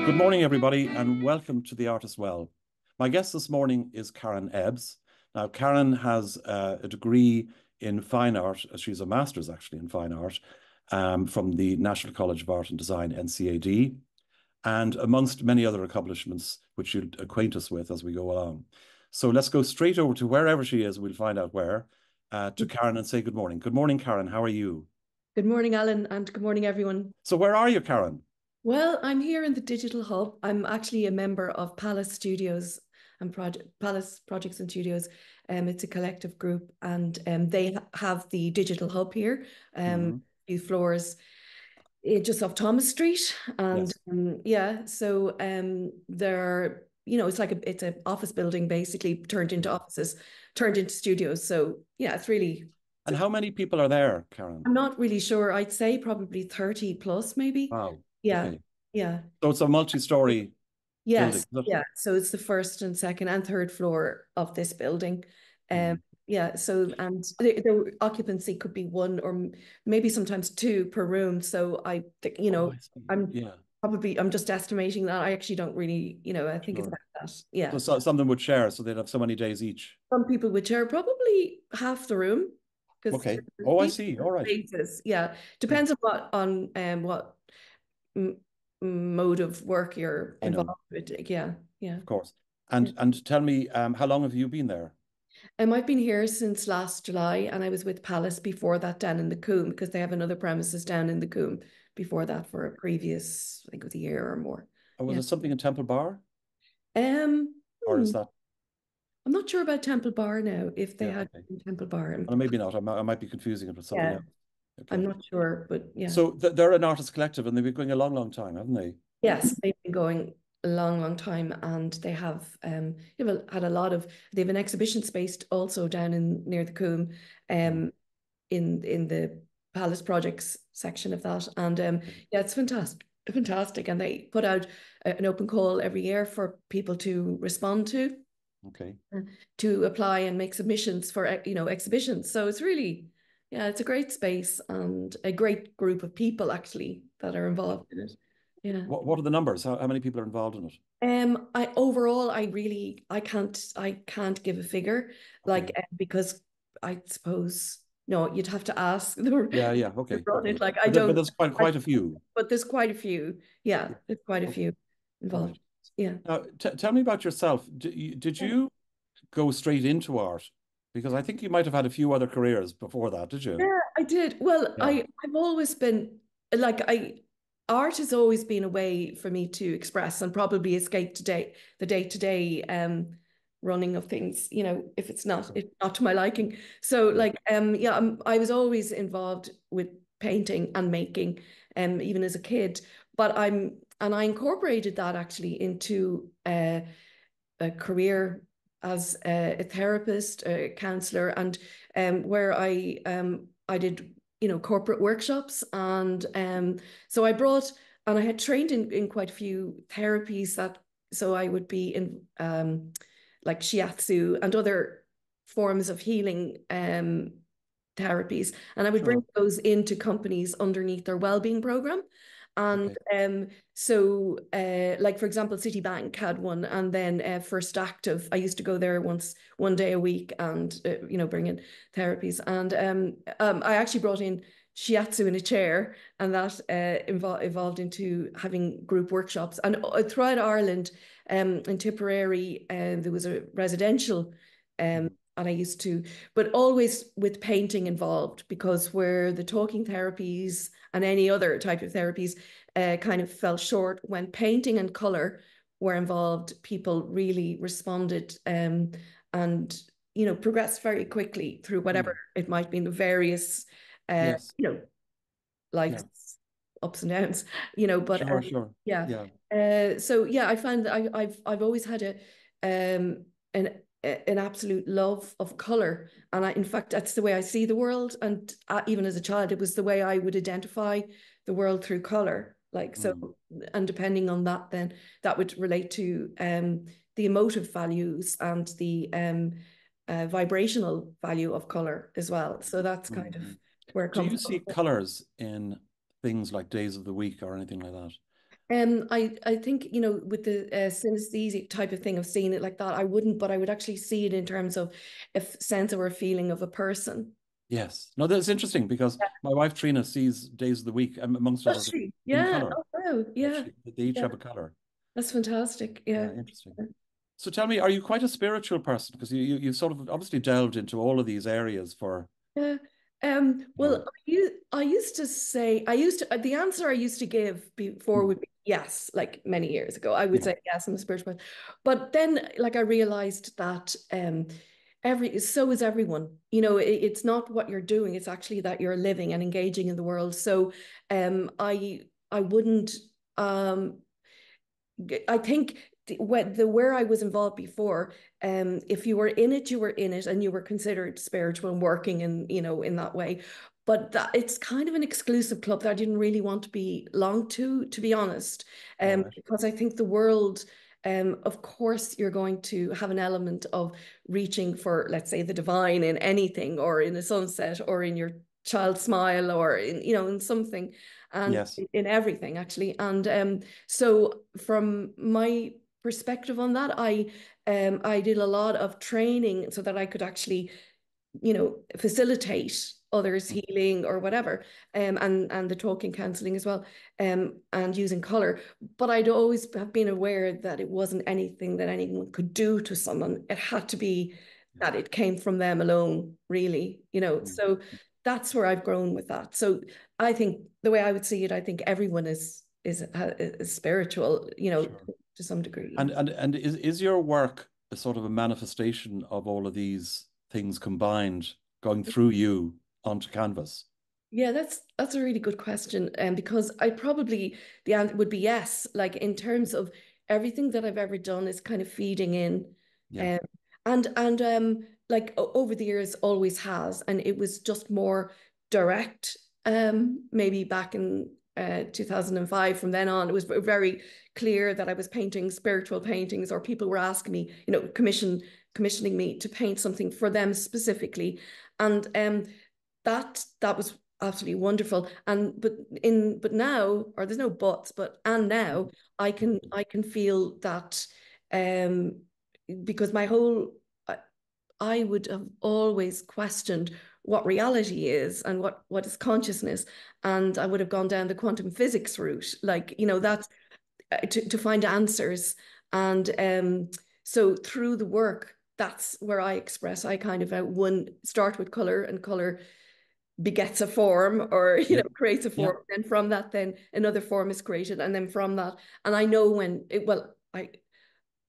Good morning, everybody, and welcome to The Art as Well. My guest this morning is Karen Ebbs. Now, Karen has a degree in fine art. She's a master's actually in fine art from the National College of Art and Design, NCAD, and amongst many other accomplishments, which you'll acquaint us with as we go along. So let's go straight over to wherever she is. We'll find out where, to Karen and say good morning. Good morning, Karen. How are you? Good morning, Alan, and good morning, everyone. So where are you, Karen? Well, I'm here in the Digital Hub. I'm actually a member of Palace Studios and Palace Projects and Studios. It's a collective group, and they have the Digital Hub here, few floors just off Thomas Street. And Yes. yeah, so they're, it's like it's an office building basically turned into offices, turned into studios. So yeah, it's really. And how many people are there, Karen? I'm not really sure. I'd say probably 30 plus, maybe. Wow. Yeah, Okay. yeah. So it's a multi-story building, Yes, is it? yeah. So it's the first and second and third floor of this building. Mm. Yeah, so and the occupancy could be one or maybe sometimes two per room. So I think, Oh, I see. I'm Yeah, I'm just estimating that. I actually don't really, I think it's sure. about that. Yeah. Some of them would share, so they'd have so many days each. Some people would share probably half the room because Okay. Oh, I see. All right. spaces. Yeah. Yeah, Depends on what m mode of work you're I know, involved with. Yeah, yeah. of course. Yeah. And tell me, how long have you been there? I've been here since last July, and I was with Palace before that down in the Coombe because they have another premises down in the Coombe before that for a previous, I think it was a year or more. Or was Yeah. it something in Temple Bar? Um, Or is hmm, that, I'm not sure about Temple Bar now, if they yeah, had okay. Temple Bar. Well, maybe not. I might be confusing it with something Yeah, else. I'm Okay. not sure, but yeah. So they're an artist collective and they've been going a long, long time, haven't they? Yes, they've been going a long, long time, and they have had a lot of. They have an exhibition space also down in near the Coombe, Mm. in the Palace Projects section of that, and Okay. yeah, it's fantastic, and they put out an open call every year for people to respond Okay. to apply and make submissions for exhibitions. So it's really, yeah, it's a great space and a great group of people actually that are involved in it. Yeah. What are the numbers? How many people are involved in it? I overall, I can't give a figure, like Okay. because I suppose no, you'd have to ask the Yeah, yeah. the Okay. run Okay. it. Like I But don't, there's quite a few. but there's quite a few. Yeah, Yeah. there's quite a Okay. few All right. involved. Yeah. Now, t tell me about yourself. Did you go straight into art? Because I think you might have had a few other careers before that, did you? Yeah, I did. Well, Yeah. I've always been like art has always been a way for me to express and probably escape the day-to-day running of things, if it's not to my liking. So Yeah. like yeah, I was always involved with painting and making even as a kid, but I incorporated that actually into a career as a therapist, a counselor, and where I did corporate workshops, and so I brought and I had trained in quite a few therapies that so I would be in like shiatsu and other forms of healing therapies, and I would bring Sure. those into companies underneath their well-being program. And Okay. so, like for example, Citibank had one, and then First Active. I used to go there one day a week, and bring in therapies. And I actually brought in shiatsu in a chair, and that evolved into having group workshops. And throughout Ireland, in Tipperary, there was a residential. Mhm. And I used to, but always with painting involved, because where the talking therapies and any other type of therapies kind of fell short when painting and color were involved, people really responded and progressed very quickly through whatever Mm. it might be in the various uh, Yes. you know life Yeah. ups and downs, but Sure, sure. yeah. Yeah. So yeah, I find that I've always had an an absolute love of color, and in fact that's the way I see the world. And even as a child, it was the way I would identify the world through color. Like so, Mm. and depending on that, then that would relate to the emotive values and the vibrational value of color as well. So that's kind of Mm. where it Do comes you see from. colors in things like days of the week or anything like that? I think, you know, with the synesthetic type of thing of seeing it like that, I wouldn't, but I would actually see it in terms of a sense or a feeling of a person. Yes. No, that's interesting because my wife Trina sees days of the week, amongst Does others, she? in Yeah. color. Oh, wow. Yeah. They each Yeah. have a color. That's fantastic. Yeah. Yeah, interesting. So tell me, are you quite a spiritual person? Because you sort of obviously delved into all of these areas for, Yeah. you know, Well, I used to say, the answer I used to give before mm, would be yes, like many years ago. I would yeah, say yes, I'm a spiritual person. But then, like, I realized that so is everyone. You know, it's not what you're doing, it's actually that you're living and engaging in the world. So I wouldn't I think where I was involved before, if you were in it, you were in it, and you were considered spiritual and working in, you know, in that way. But that it's kind of an exclusive club that I didn't really want to belong to be honest. all right. Because I think the world, of course, you're going to have an element of reaching for, let's say, the divine in anything, or in a sunset, or in your child's smile, or in, you know, in something, and Yes. in everything actually. And so from my perspective on that, I did a lot of training so that I could actually, you know, facilitate others Mm, healing or whatever, and the talking counseling as well, and using color. But I'd always have been aware that it wasn't anything that anyone could do to someone. It had to be yeah. that it came from them alone, really, you know. Mm, So that's where I've grown with that. So I think the way I would see it, I think everyone is spiritual, you know, sure. to some degree. Yeah. And is your work a sort of a manifestation of all of these things combined going through you onto canvas? Yeah, that's a really good question. Because I probably the answer would be yes. Like in terms of everything that I've ever done is kind of feeding in, Yeah. um, and like over the years always has, and it was just more direct. Maybe back in 2005. From then on, it was very clear that I was painting spiritual paintings, or people were asking me, you know, commissioning me to paint something for them specifically, and that was absolutely wonderful. And but now, or there's no buts, but and now I can feel that, um because my whole I would have always questioned what reality is and what is consciousness, and I would have gone down the quantum physics route, like, you know, that's to find answers. And so through the work, that's where I express. I kind of one start with color, and color begets a form, or, you Yeah. know, creates a Yeah. form, and from that then another form is created, and then from that, and I know when it, well I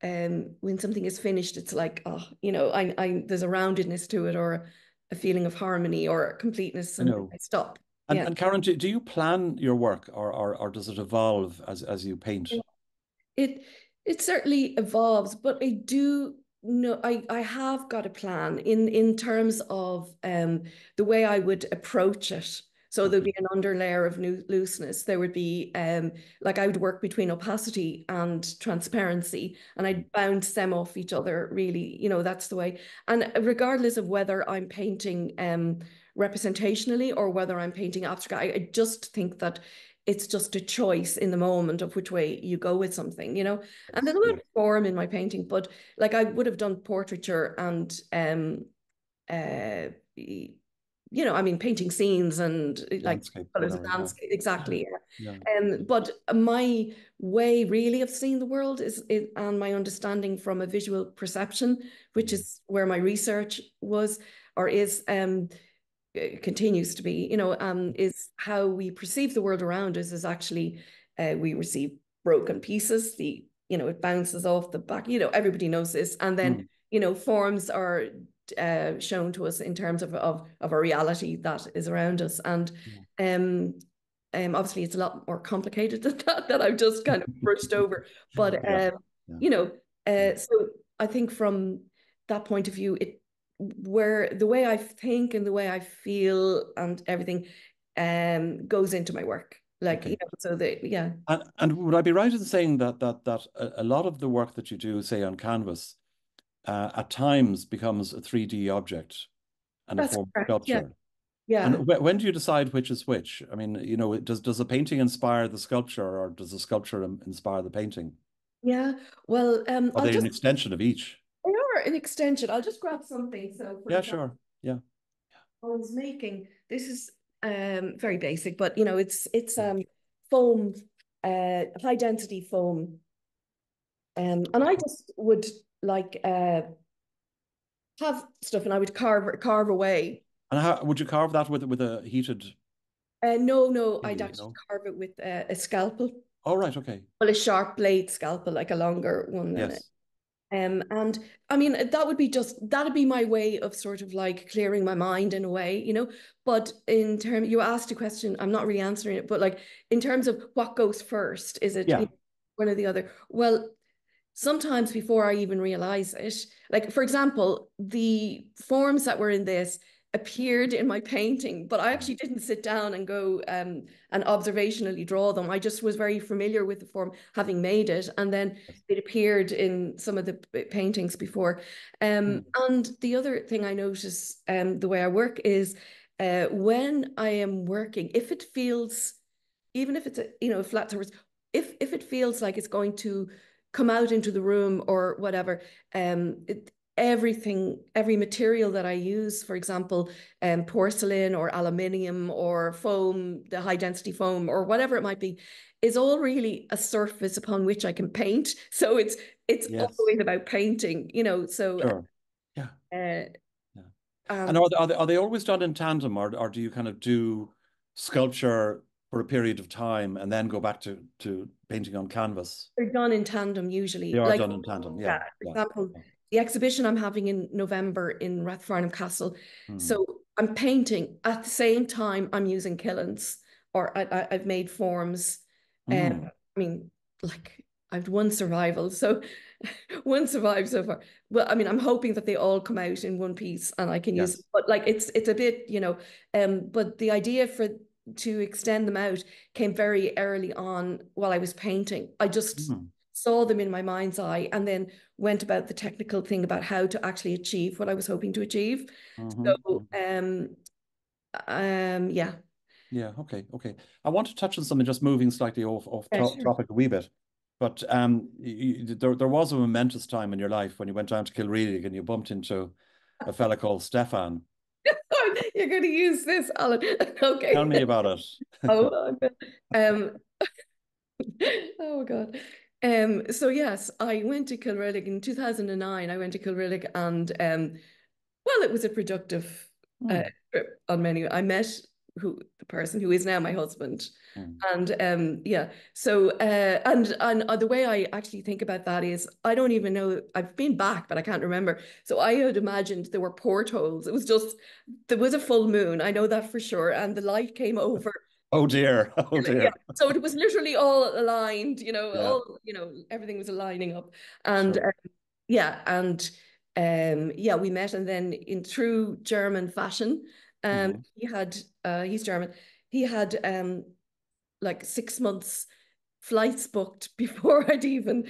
when something is finished, it's like, oh, you know, I there's a roundedness to it, or a feeling of harmony or completeness, I and know. I stop. Yeah. And Karen, do you plan your work, or does it evolve as you paint? It it certainly evolves, but I do know I have got a plan in terms of the way I would approach it. So there'd Okay. be an underlayer of new looseness. There would be like I would work between opacity and transparency, and I'd bounce them off each other, really. You know, that's the way. And regardless of whether I'm painting representationally or whether I'm painting abstract, I just think that it's just a choice in the moment of which way you go with something, you know. And there's Yes. a lot Yeah. of form in my painting, but like I would have done portraiture and you know, I mean, painting scenes and like Landscape, colors of whatever. Yeah. landscape, exactly. Yeah. Yeah. But my way really of seeing the world and my understanding from a visual perception, which Mm. is where my research was, or is, continues to be, you know, is how we perceive the world around us is actually, we receive broken pieces. You know, it bounces off the back. You know, everybody knows this, and then, Mm. you know, forms are shown to us in terms of a reality that is around us, and Yeah. um. Obviously, it's a lot more complicated than that I've just kind of brushed over. But Yeah. Yeah. you know, Yeah. so I think from that point of view, it where the way I think and the way I feel and everything goes into my work. Like, you Okay. know, so the yeah. And would I be right in saying that a lot of the work that you do, say on canvas, at times becomes a 3D object and a That's form of correct. Yeah. sculpture? Yeah. And when do you decide which is which? I mean, you know, does the painting inspire the sculpture, or does the sculpture inspire the painting? Yeah. Well, Are they an extension of each? they are an extension. I'll just grab something. So, for Yeah, example, sure. Yeah. I was making this is very basic, but you know, it's Mm. foam, high density foam. And I just would like have stuff and I would carve away. And how would you carve that with a heated No, I'd TV? actually No. carve it with a scalpel. Oh, right. Okay. Well, a sharp blade scalpel, like a longer one than it. Yes. And I mean, that'd be my way of sort of like clearing my mind in a way, you know. But in terms, you asked a question, I'm not really answering it, but like in terms of what goes first, is it, you Yeah. know, one or the other? Well, sometimes before I even realize it, like for example, the forms that were in this appeared in my painting, but I Mm. actually didn't sit down and go and observationally draw them. I just was very familiar with the form, having made it, and then Yes. it appeared in some of the paintings before. Mm. And the other thing I notice, the way I work is when I am working, if it feels, even if it's a flat surface, if it feels like it's going to come out into the room or whatever, every material that I use, for example, porcelain or aluminium or foam, the high density foam or whatever it might be, is all really a surface upon which I can paint. So it's Yes. always about painting, you know. So Sure. Yeah. uh, Yeah. And um, are they always done in tandem, or do you kind of do sculpture for a period of time and then go back to painting on canvas? they're done in tandem They usually. are Like, done in tandem. yeah, Yeah. for Yeah. example, Yeah. the exhibition I'm having in November in Rathfarnham Castle. Hmm. So I'm painting at the same time I'm using killings, or I've made forms. Hmm. I mean, like I've one survival, so one survived so far. Well, I mean, I'm hoping that they all come out in one piece and I can use it. Yes. But like it's a bit, you know, but the idea for to extend them out came very early on while I was painting. I just Hmm. saw them in my mind's eye and then went about the technical thing about how to actually achieve what I was hoping to achieve. Hmm. So yeah. Yeah. Okay. Okay. I want to touch on something, just moving slightly off Yeah, sure. topic a wee bit. But there was a momentous time in your life when you went down to Kilreally and you bumped into a fella called Stefan. You're going to use this, Alan. Tell Okay. me about it. Oh, um, oh God. So yes, I went to Kilrillig in 2009. I went to Kilrillig and well, it was a productive uh, Hmm. trip on many. I met the person who is now my husband. Hmm. And yeah, so and the way I actually think about that is I don't even know, I've been back, but I can't remember. So I had imagined there were portholes. It was just there was a full moon, I know that for sure, and the light came over. Oh dear. Oh Yeah. dear. So it was literally all aligned, you know, Yeah. everything was aligning up. And Sure. yeah, and yeah, we met and then in true German fashion, Hmm. he's German. He had like 6 months flights booked before I'd even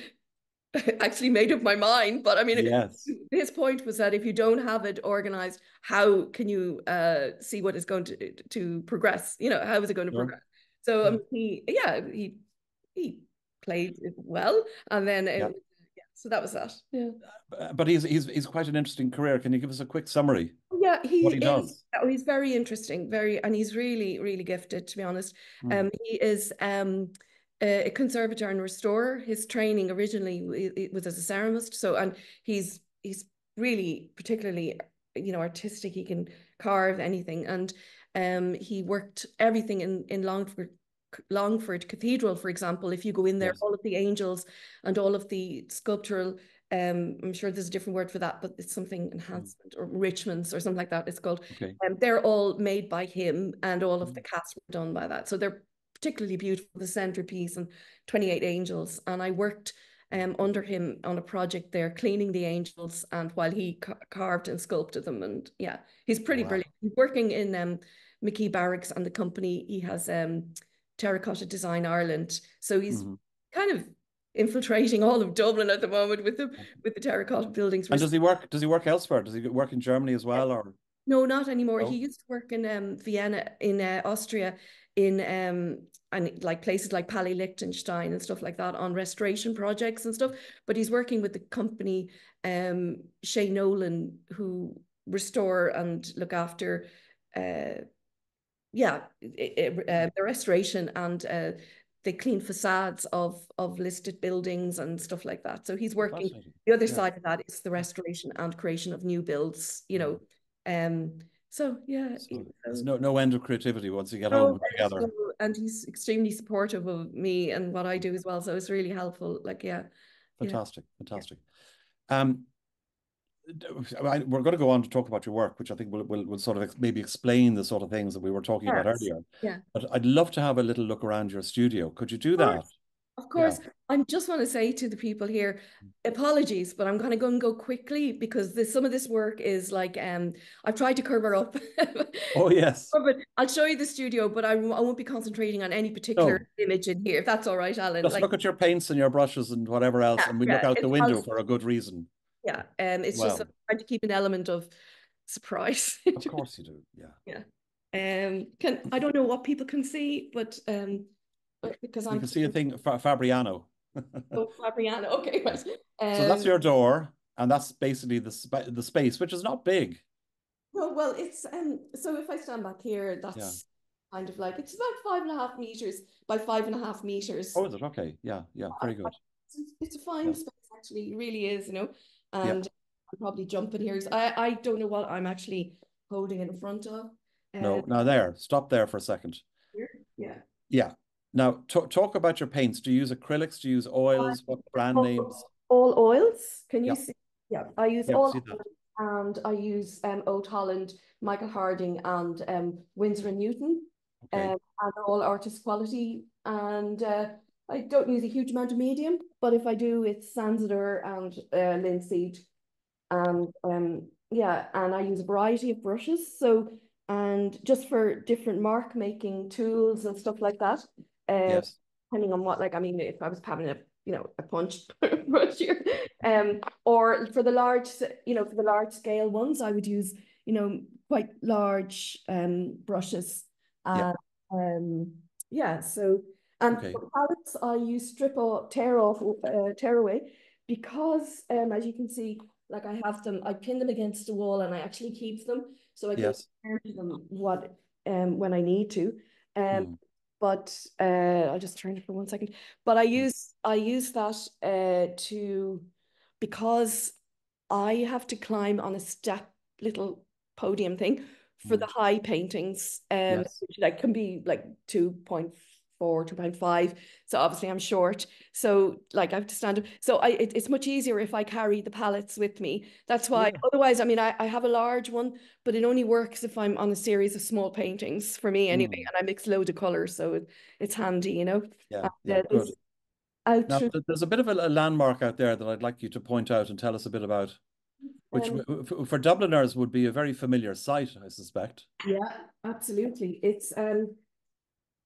actually made up my mind. But I mean, Yes. his point was that if you don't have it organized, how can you see what is going to progress? You know, how is it going to Sure. progress? So Yeah. he played it well, and then Yeah. yeah, so that was that. Yeah. But he's quite an interesting career. Can you give us a quick summary Yeah, what he he is. does? Oh, he's very interesting, and he's really, really gifted, to be honest. Hmm. He is a conservator and restorer. His training originally it was as a ceramist, so and he's really particularly, you know, artistic. He can carve anything, and he worked everything in Longford Cathedral, for example. If you go in there, Yes. all of the angels and all of the sculptural, I'm sure there's a different word for that, but it's something Hmm. enhancement or enrichments or something like that. It's called. Okay. They're all made by him, and all of Hmm. the casts were done by that. So they're particularly beautiful. The centerpiece and 28 angels, and I worked under him on a project there, cleaning the angels, and while he carved and sculpted them, and yeah, he's pretty Wow. brilliant. He's working in McKee Barracks and the company. He has Terracotta Design Ireland. So he's Hmm. kind of infiltrating all of Dublin at the moment with the terracotta buildings. And does he work elsewhere? Does he work in Germany as well, or? No, not anymore. He Oh, used to work in Vienna in Austria in and like places like Pali Liechtenstein and stuff like that on restoration projects and stuff. But he's working with the company Shea Nolan who restore and look after the restoration and they clean facades of listed buildings and stuff like that. So he's working. fascinating. The other Yeah. side of that is the restoration and creation of new builds. Mm. So yeah. So there's So, no end of creativity once you get no, home together. and he's extremely supportive of me and what I do as well. So it's really helpful. Like yeah, Fantastic, fantastic. Um, we're going to go on to talk about your work, which I think will sort of maybe explain the sort of things that we were talking about yes, earlier. yeah. But I'd love to have a little look around your studio. Could you do Of that? course. Of Yeah. course. I just want to say to the people here, apologies, but I'm going to go and go quickly because some of this work is like I've tried to cover up. Oh, yes. But I'll show you the studio, but I won't be concentrating on any particular No, image in here, if that's all right, Alan. just Like, look at your paints and your brushes and whatever else, yeah, and we look yeah, out the it's window also, for a good reason. yeah, it's just I'm Well, trying to keep an element of surprise. of course you do. Yeah. Yeah. Can I don't know what people can see, but because We I'm can see a thing, Fabriano. so Fabriano. Okay, Yeah. right. So that's your door, and that's basically the space, which is not big. No, well, it's so if I stand back here, Yeah. that's kind of like it's about 5.5 meters by 5.5 meters. Oh, is it? Okay. Yeah. Yeah. Very good. It's a fine Yeah. space, actually. It really is, Yeah. and I'm probably jumping here. I don't know what I'm actually holding in front of. No. Now there. Stop there for a second. Here, yeah. Yeah. Now talk about your paints. Do you use acrylics? Do you use oils? What brand names? All oils. Can you Yeah. see? Yeah, I use Yeah. We all see that. oils and I use Old Holland, Michael Harding, and Winsor and Newton, Okay. and they're all artist quality. And I don't use a huge amount of medium, but if I do, it's Sansider and linseed. And yeah, and I use a variety of brushes. So, and just for different mark making tools and stuff like that, uh, Yes. depending on what, like, I mean, if I was having a punch brush here, or for the large, for the large scale ones, I would use, quite large brushes. Yeah. And yeah, so, and Okay. for palettes, I use strip off, tear away, because as you can see, like I pin them against the wall and I actually keep them so I can Yes. turn to them when I need to. Um, Hmm. but I'll just turn it for 1 second. But I use that to because I have to climb on a step little podium thing for Hmm. the high paintings, Yes. which like can be like 2.4, 2.5. So obviously I'm short. So like I have to stand up. So it's much easier if I carry the palettes with me. That's why Yeah. otherwise, I mean, I have a large one, but it only works if I'm on a series of small paintings for me anyway, Hmm. and I mix loads of colors, so it's handy. Yeah. And, Yeah. Good. this out Now through there's a bit of a landmark out there that I'd like you to point out and tell us a bit about, which um, for Dubliners would be a very familiar sight, I suspect. yeah, absolutely. It's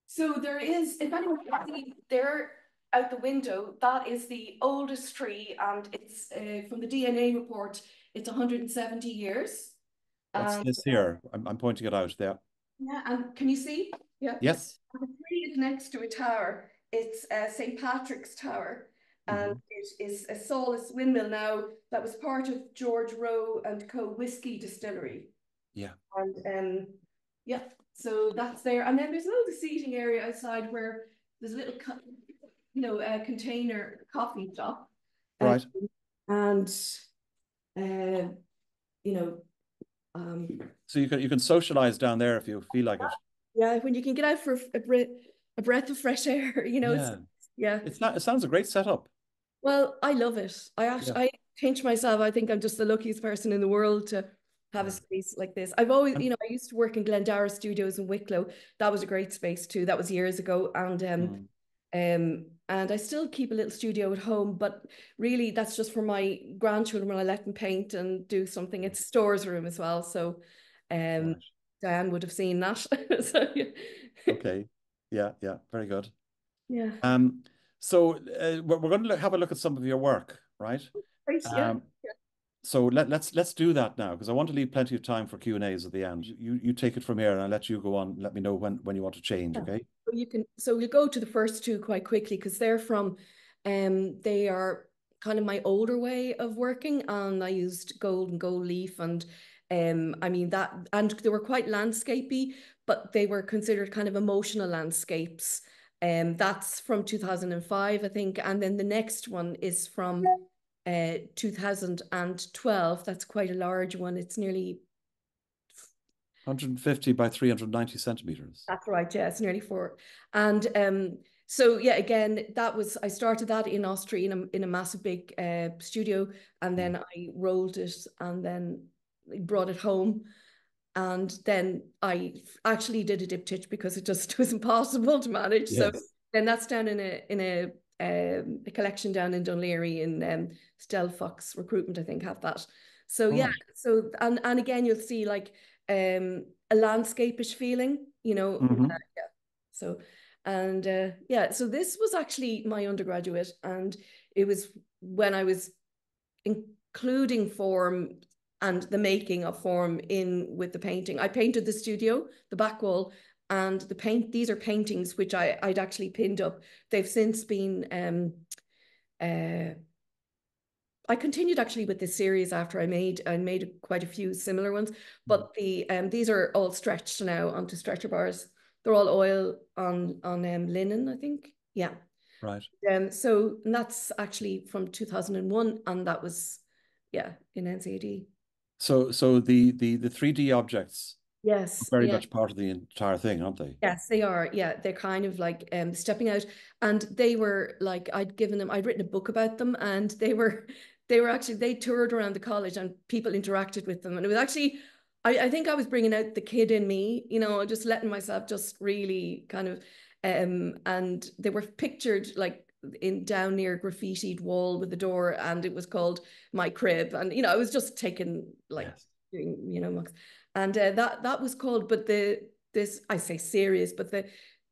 so there is, if anyone can see there out the window, that is the oldest tree, and it's from the DNA report, it's 170 years. What's And this here? I'm pointing it out there. yeah, and can you see? Yeah. Yes. And the tree is next to a tower. It's St. Patrick's Tower. And Hmm. it is a sawless windmill now that was part of George Rowe and Co. whiskey distillery. Yeah. And yeah, so that's there. And then there's loads of seating area outside where there's a little, container coffee shop. Um, Right. and, uh, you know, So you can socialize down there if you feel like it. yeah, when you can get out for a breath of fresh air, Yeah. yeah. It's not, it sounds a great setup. Well, I love it. Yeah. I pinch myself. I think I'm just the luckiest person in the world to have a Yeah. space like this. I've always, And I used to work in Glendara Studios in Wicklow. That was a great space too. That was years ago, mm, and I still keep a little studio at home, but really that's just for my grandchildren when I let them paint and do something. It's a stores room as well, so um, right. Diane would have seen that. So yeah. Okay. Yeah. Yeah. Very good. Yeah. So we're going to have a look at some of your work, right? Great, yeah. Um, Yeah. So let's do that now because I want to leave plenty of time for Q&As at the end. You take it from here and I'll let you go on. Let me know when you want to change, Yeah. okay? So we'll go to the first two quite quickly because they're from they are kind of my older way of working, and I used gold and gold leaf, and I mean that, and they were quite landscapey, but they were considered kind of emotional landscapes. That's from 2005, I think, and then the next one is from 2012. That's quite a large one. It's nearly 150 by 390 centimeters. That's right, yeah, it's nearly four. And so yeah, again, that was I started that in Austria in a massive big studio, and then I rolled it and then brought it home. And then I actually did a diptych because it just was impossible to manage. So Yes. then that's down in a collection down in Dunleary in Stelfox Recruitment, I think, have that. So All yeah, right. so and again you'll see like a landscapish feeling, Mm-hmm. yeah. So and yeah, so this was actually my undergraduate, and it was when I was including form and the making of form in with the painting. I painted the studio, the back wall, and these are paintings which I'd actually pinned up. They've since been I continued actually with this series after I made quite a few similar ones, but these are all stretched now onto stretcher bars. They're all oil on linen, I think. Yeah. Right. So and that's actually from 2001, and that was yeah in NCAD. So the 3D objects are Yes, very yeah. much part of the entire thing, aren't they? Yes, they are. Yeah, they're kind of like stepping out, and they were like I'd written a book about them, and they were actually they toured around the college, and people interacted with them, and it was actually I think I was bringing out the kid in me, just letting myself just really kind of and they were pictured like in down near graffitied wall with the door, and it was called My Crib, and I was just taking like Yes. doing and that was called, but this I say serious, but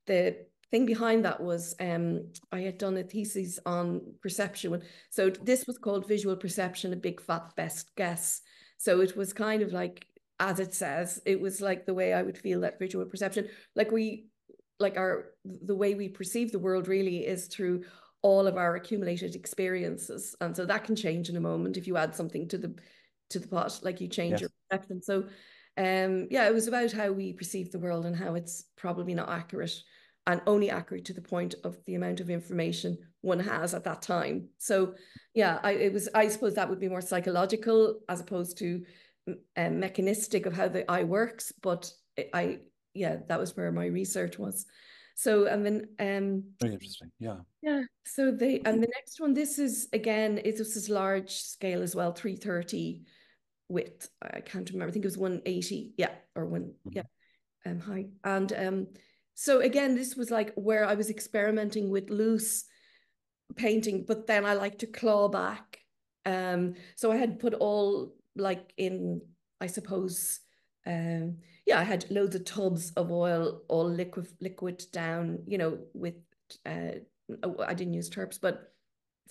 the thing behind that was I had done a thesis on perception. So this was called visual perception, a big fat best guess. So it was kind of like, as it says, it was like the way I would feel that visual perception, the way we perceive the world really is through all of our accumulated experiences, and so that can change in a moment if you add something to the pot, like you change your Yes. perception. So yeah, it was about how we perceive the world and how it's probably not accurate, and only accurate to the point of the amount of information one has at that time. So yeah, I suppose that would be more psychological as opposed to mechanistic of how the eye works. But I yeah, that was where my research was. So and then Very interesting. Yeah. yeah, so the next one, this is again, this is large scale as well, 330 width. I can't remember. I think it was 180. Yeah, or one. Yeah, Mhm. high. And so again, this was like where I was experimenting with loose painting, but then I like to claw back. So I had put all like in, I suppose, yeah, I had loads of tubs of oil, all liquid down, with uh, I didn't use terps, but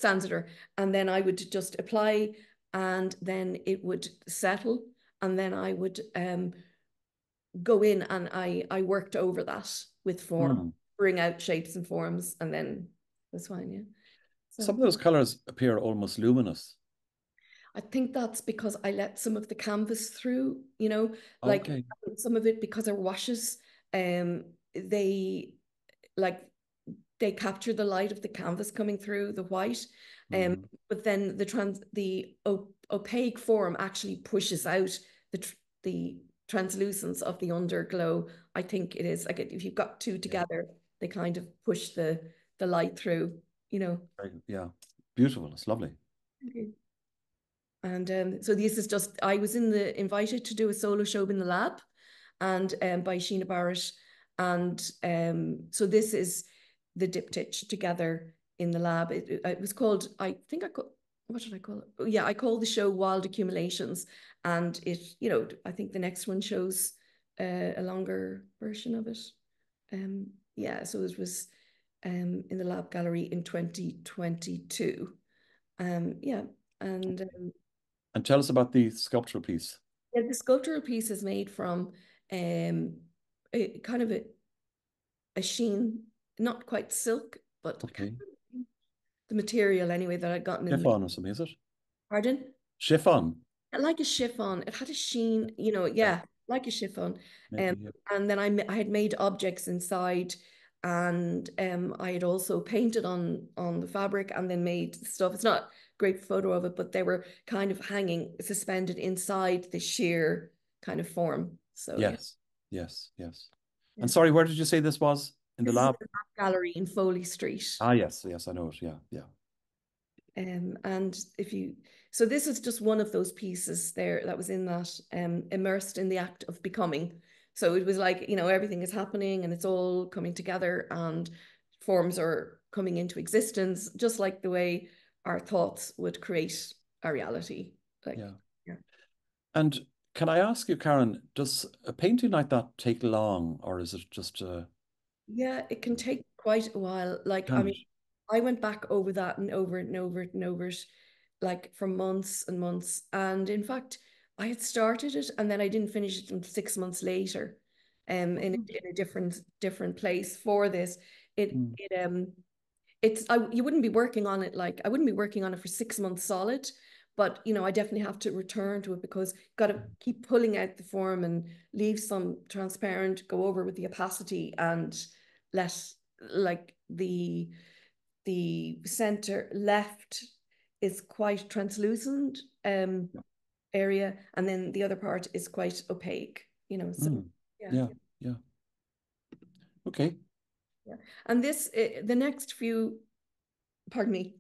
Sansider, and then I would just apply, and then it would settle, and then I would go in and I worked over that with form, Mm. bring out shapes and forms, and then that's fine, yeah. Some So of those colors appear almost luminous. I think that's because I let some of the canvas through, like Okay. some of it because of washes, they like they capture the light of the canvas coming through the white, um, Mm. but then the opaque form actually pushes out the translucence of the underglow. I think it is like if you've got two Yeah. together, they kind of push the light through, Yeah. Beautiful. It's lovely. Okay. And so this is just I was invited to do a solo show in the lab, and by Sheena Barrett, and so this is the diptych together in the lab. It was called, I think I call what did I call it? Oh, yeah, I called the show Wild Accumulations, and I think the next one shows a longer version of it. Yeah, so it was in the lab gallery in 2022. Yeah, and And tell us about the sculptural piece. Yeah, the sculptural piece is made from kind of a sheen, not quite silk, but I can't Okay. remember the material anyway that I'd gotten in the. Chiffon or something, is it? Pardon? Chiffon. Like a chiffon. It had a sheen, Yeah, yeah, like a chiffon. maybe. Yeah. And then I had made objects inside, and I had also painted on the fabric and then made stuff. It's not a great photo of it, but they were kind of hanging, suspended inside the sheer kind of form. So yeah, Yes. Yes. Yes. And yeah. sorry, where did you say this was? In the This is lab? at the Art Gallery in Foley Street. Ah, yes. Yes, I know it. Yeah. Yeah. And if you, so this is just one of those pieces there that was in that, immersed in the act of becoming. So it was like, everything is happening and it's all coming together and forms are coming into existence, just like the way our thoughts would create our reality. Like, Yeah. yeah. And can I ask you, Karen, does a painting like that take long, or is it just Yeah, it can take quite a while. Like, I can mean, it? I went back over that and over it and over it and over it, like for months and months. And in fact, I had started it and then I didn't finish it until 6 months later, Oh, in good. a different place for this. It Mm, it it's you wouldn't be working on it like I wouldn't be working on it for 6 months solid, but I definitely have to return to it because got to keep pulling out the form and leave some transparent, go over with the opacity and let like the center left is quite translucent yeah. area, and then the other part is quite opaque, so Mm, yeah. yeah. Yeah. Okay. Yeah. And the next few, pardon me,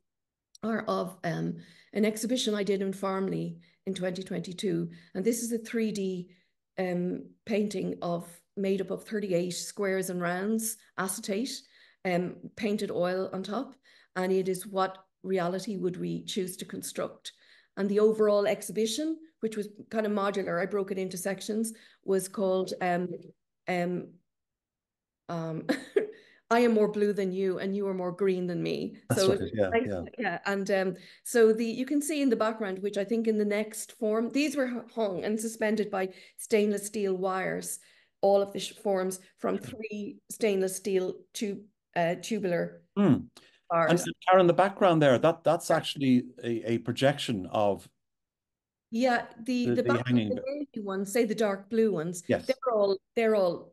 are of an exhibition I did in Farmley in 2022. And this is a 3D painting made up of 38 squares and rounds, acetate, painted oil on top. And it is what reality would we choose to construct. And the overall exhibition, which was kind of modular, I broke it into sections, was called um, um, I am more blue than you, and you are more green than me. That's So right. Yeah. nice, Yeah. yeah. And so you can see in the background, which I think in the next form, these were hung and suspended by stainless steel wires, all of the forms from Sure. 3 stainless steel tubular Mm. bars. And Karen, the background there, that's Yeah. actually a projection of Yeah, the the back hanging the bit. navy ones, say the dark blue ones, Yes. they're all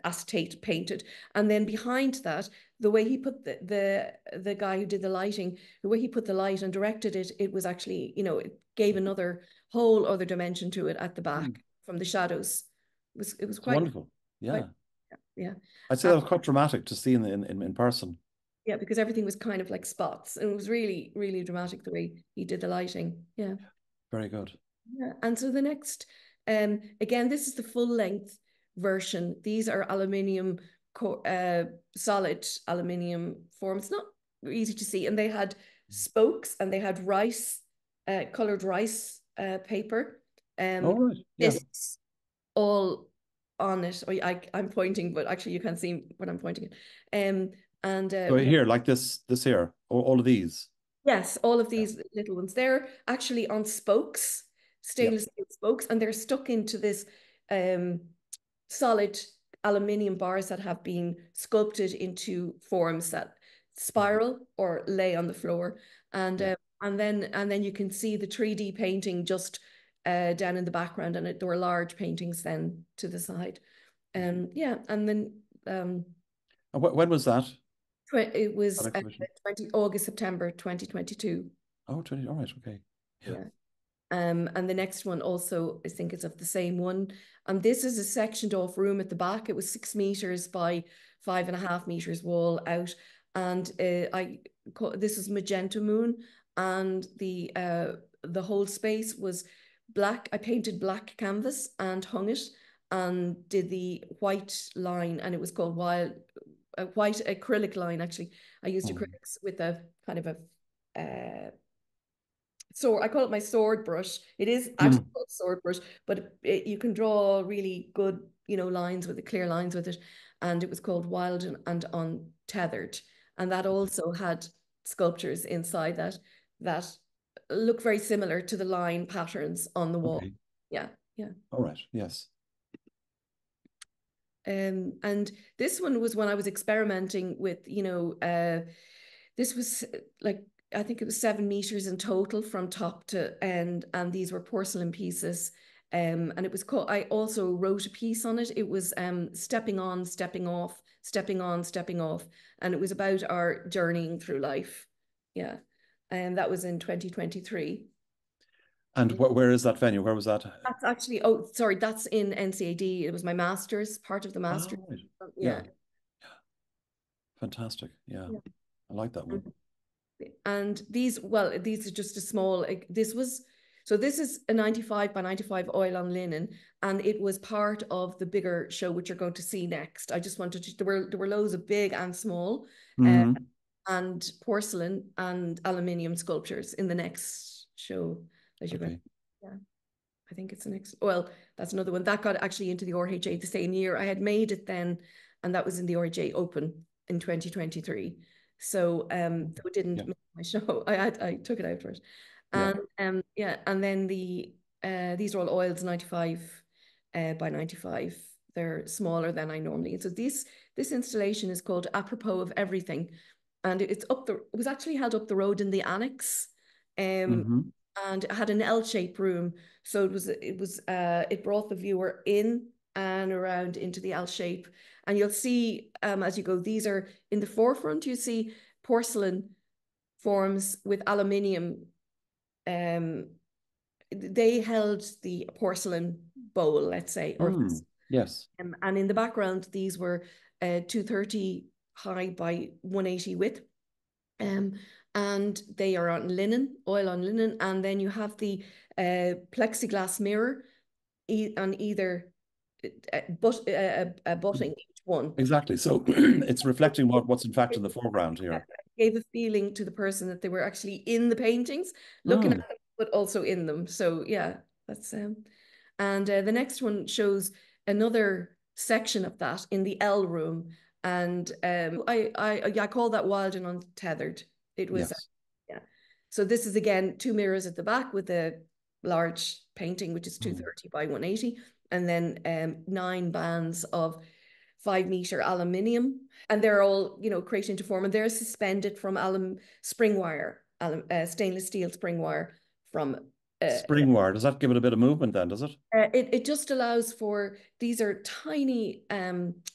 acetate painted, and then behind that, the way he put the guy who did the lighting, the way he put the light and directed it, it was actually it gave another whole other dimension to it at the Mm. back from the shadows. It was It's quite wonderful. quite Yeah. yeah. I'd say Uh, that was quite dramatic to see in person. yeah, because everything was kind of like spots, and it was really really dramatic the way he did the lighting. Yeah. Very good. Yeah, and so the next, again, this is the full length version. These are aluminium, solid aluminium forms, not easy to see. And they had spokes and they had rice, colored rice paper. All Um, right. Yeah. this all on it. Or I'm pointing, but actually you can't see what I'm pointing at. And So here, like this here, all of these. yes, all of Yeah. these little ones. They're actually on spokes, Yeah. stainless steel spokes, and they're stuck into this um, solid aluminium bars that have been sculpted into forms that Mm. spiral or lay on the floor. And Yeah. and then you can see the 3D painting just down in the background, and there were large paintings then to the side. Yeah, and then And when was that? it That was exhibition? 20 August, September 2022. Oh, 20. All right. Okay. Yeah. Yeah. And the next one also, I think, is of the same one. And this is a sectioned off room at the back. It was 6 meters by 5.5 meters wall out. And this is Magenta Moon, and the whole space was black. I painted black canvas and hung it, and did the white line, and it was called a white acrylic line. Actually, I used Mm. acrylics with a kind of a sword. I call it my sword brush. It is actually Mm. called sword brush, but you can draw really good, lines with the clear lines with it. And it was called Wild and Untethered, and that also had sculptures inside that look very similar to the line patterns on the wall. Okay. Yeah, yeah. All right. Yes. And this one was when I was experimenting with, this was like, I think it was 7 meters in total from top to end, and these were porcelain pieces. And it was called, I also wrote a piece on it. It was stepping on, stepping off, stepping on, stepping off. And it was about our journeying through life. Yeah. And that was in 2023. And where is that venue? Where was that? That's actually, oh, sorry, that's in NCAD. It was my master's, part of the master's. Oh, right. Yeah. Yeah. Fantastic. Yeah. Yeah. I like that one. And these, well, these are just a small, so this is a 95 by 95 oil on linen, and it was part of the bigger show, which you're going to see next. I just wanted to, there were loads of big and small, and porcelain and aluminium sculptures in the next show that you're going to, yeah. I think it's the next, well, that's another one. That got actually into the RHA the same year. I had made it then, and that was in the RHA Open in 2023. So it didn't make my show. I took it out for it. And yeah, and then these are all oils 95 by 95. They're smaller than I normally. So this installation is called Apropos of Everything. And it was actually held up the road in the annex. And it had an L-shaped room. So it brought the viewer in and around into the L shape. And you'll see as you go, these are in the forefront, you see porcelain forms with aluminium. They held the porcelain bowl, let's say. Yes. And in the background, these were 230 high by 180 width. And they are on linen, oil on linen. And then you have the plexiglass mirror on either butting each one. Exactly. So it's reflecting what's in fact in the foreground here. Gave a feeling to the person that they were actually in the paintings, looking at them, but also in them. So yeah, that's and the next one shows another section of that in the L room. And I call that Wild and Untethered. It was yeah. So this is again 2 mirrors at the back with a large painting, which is 230 by 180, and then 9 bands of 5-meter aluminium, and they're all created into form, and they're suspended from spring wire, stainless steel spring wire from spring wire. Does that give it a bit of movement then? Does it? It just allows for, these are tiny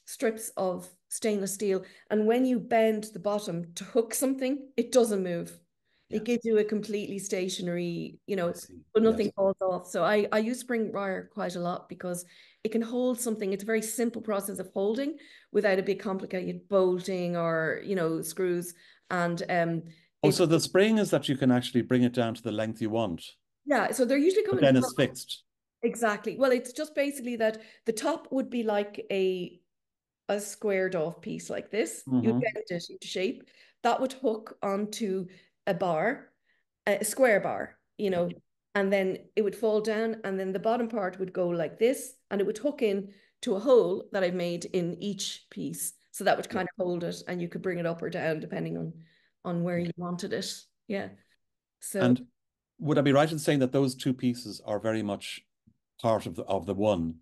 strips of stainless steel, and when you bend the bottom to hook something, it doesn't move. It gives you a completely stationary, but nothing falls off. So I use spring wire quite a lot because it can hold something. It's a very simple process of holding without a big complicated bolting or, screws. And so the spring is that you can actually bring it down to the length you want. Yeah, so they're usually coming. But then it's fixed. Exactly. Well, it's just basically that the top would be like a squared off piece like this. You bend it into shape. That would hook onto a bar, a square bar, and then it would fall down, and then the bottom part would go like this, and it would hook in to a hole that I've made in each piece. So that would kind of hold it, and you could bring it up or down depending on where you wanted it. Yeah. So. And would I be right in saying that those 2 pieces are very much part of the one,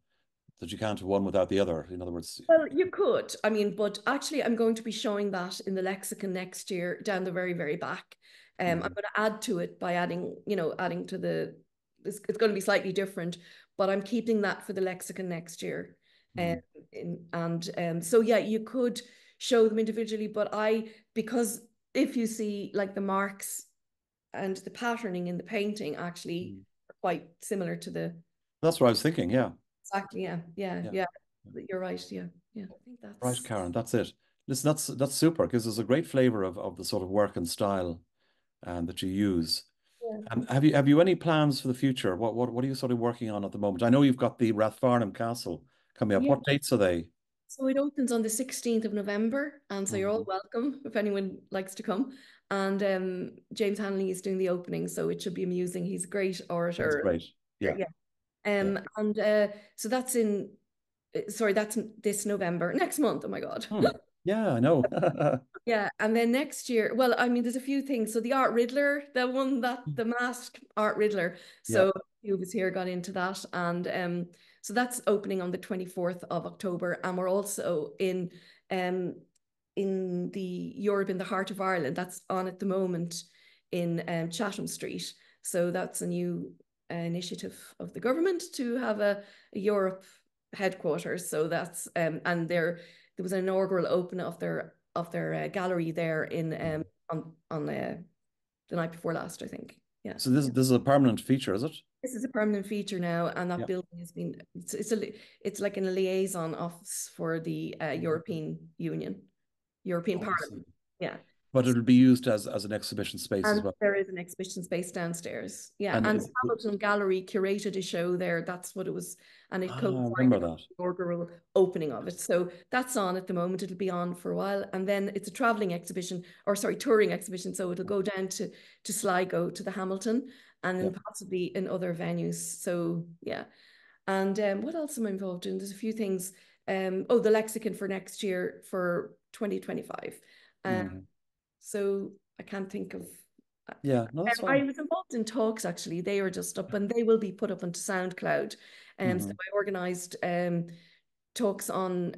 that you can't have one without the other? In other words, well, you could. I mean, but actually, I'm going to be showing that in the lexicon next year down the very, very back. I'm going to add to it by adding to the. It's going to be slightly different, but I'm keeping that for the lexicon next year. So yeah, you could show them individually, but because if you see like the marks and the patterning in the painting actually are quite similar to the. That's what I was thinking. Yeah. Exactly. Yeah. You're right. Yeah. I think that's right, Karen. That's it. Listen, that's super, because there's a great flavor of the sort of work and style that you use. Have you any plans for the future? What are you sort of working on at the moment? I know you've got the Rathfarnham Castle coming up. What dates are they? So it opens on the 16th of November, and so you're all welcome if anyone likes to come. And James Hanley is doing the opening, so it should be amusing. He's a great orator. That's great. Yeah. And so that's that's this November, next month. Oh my God. Yeah, I know. Yeah, and then next year, well, I mean, there's a few things. So the Art Riddler, the one that the mask Art Riddler. Yeah. So a few of us here got into that, and so that's opening on the 24th of October, and we're also in the Europe in the heart of Ireland. That's on at the moment in Chatham Street. So that's a new initiative of the government to have a Europe headquarters. So that's and there was an inaugural open of their gallery there in on the night before last, I think. Yeah. So this is a permanent feature, is it? This is a permanent feature now, and that Yeah. building has been it's like a liaison office for the European Union, European Oh, I see. Parliament. Yeah. But it'll be used as an exhibition space as And well. there is an exhibition space downstairs. Yeah. And And Hamilton Gallery curated a show there. That's what it was. And it I coincided remember with that. the inaugural opening of it. So that's on at the moment. It'll be on for a while. And then it's a traveling exhibition, or sorry, touring exhibition. So it'll go down to Sligo, to the Hamilton, and Yeah. then possibly in other venues. So yeah. And what else am I involved in? There's a few things. Oh, the lexicon for next year for 2025. Mhm. So I can't think of. Yeah, no, that's I fine. was involved in talks actually. They are just up and they will be put up onto SoundCloud. So Hmm. I organised talks on